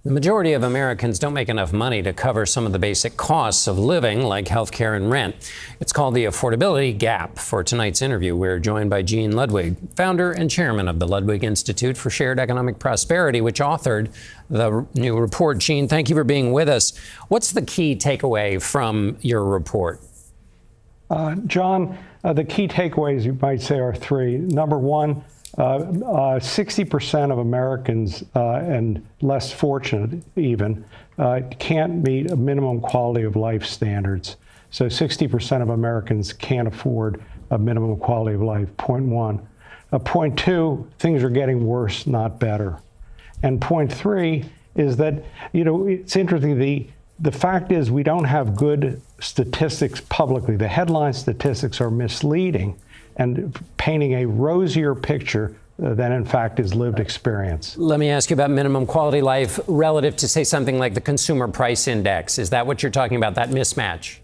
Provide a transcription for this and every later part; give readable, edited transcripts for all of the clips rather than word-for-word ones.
The majority of Americans don't make enough money to cover some of the basic costs of living, like health care and rent. It's called the Affordability Gap. For tonight's interview, we're joined by Gene Ludwig, founder and chairman of the Ludwig Institute for Shared Economic Prosperity, which authored the new report. Gene, thank you for being with us. What's the key takeaway from your report? John, the key takeaways, you might say, are three. Number one, 60% of Americans and less fortunate even can't meet minimum quality of life standards. So 60% of Americans can't afford a minimum quality of life, point one. Point two, things are getting worse, not better. And point three is that, it's interesting, the fact is we don't have good statistics publicly. The headline statistics are misleading and painting a rosier picture than in fact is lived experience. Let me ask you about minimum quality life relative to, say, something like the Consumer Price Index. Is that what you're talking about, that mismatch?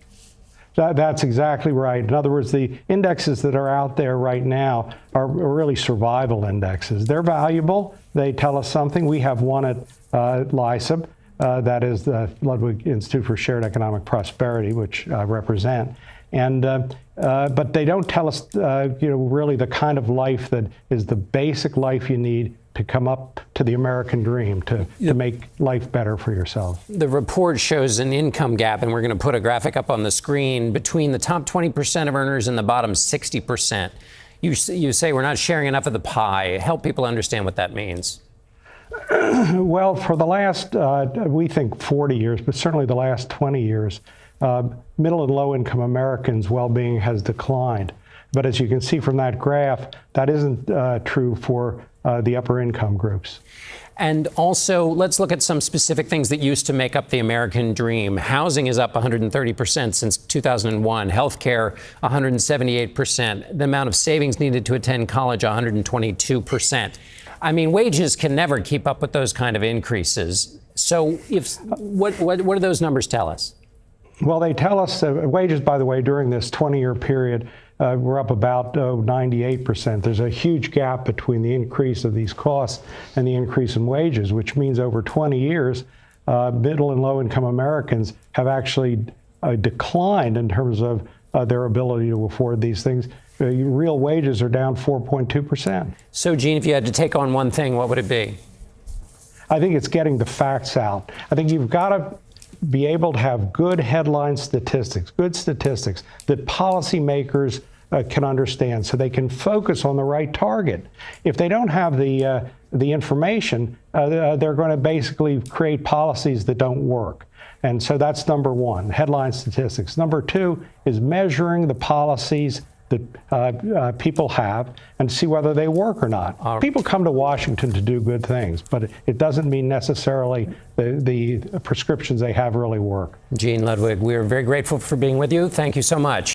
That's exactly right. In other words, the indexes that are out there right now are really survival indexes. They're valuable. They tell us something. We have one at LISA, that is the Ludwig Institute for Shared Economic Prosperity, which I represent. But they don't tell us, really the kind of life that is the basic life you need to come up to the American dream, to make life better for yourself. The report shows an income gap, and we're going to put a graphic up on the screen, between the top 20% of earners and the bottom 60%. You say we're not sharing enough of the pie. Help people understand what that means. Well, for the last, we think 40 years, but certainly the last 20 years, middle and low-income Americans' well-being has declined. But as you can see from that graph, that isn't true for the upper-income groups. And also, let's look at some specific things that used to make up the American dream. Housing is up 130% since 2001. Healthcare, 178%. The amount of savings needed to attend college, 122%. I mean, wages can never keep up with those kind of increases. So what do those numbers tell us? Well, they tell us wages, by the way, during this 20-year period, were up about 98%. There's a huge gap between the increase of these costs and the increase in wages, which means over 20 years, middle and low-income Americans have actually declined in terms of their ability to afford these things. Real wages are down 4.2%. So, Gene, if you had to take on one thing, what would it be? I think it's getting the facts out. I think you've got to be able to have good headline statistics, good statistics that policymakers can understand so they can focus on the right target. If they don't have the information, they're going to basically create policies that don't work. And so that's number one, headline statistics. Number two is measuring the policies that people have and see whether they work or not. People come to Washington to do good things, but it doesn't mean necessarily the prescriptions they have really work. Gene Ludwig, we're very grateful for being with you. Thank you so much.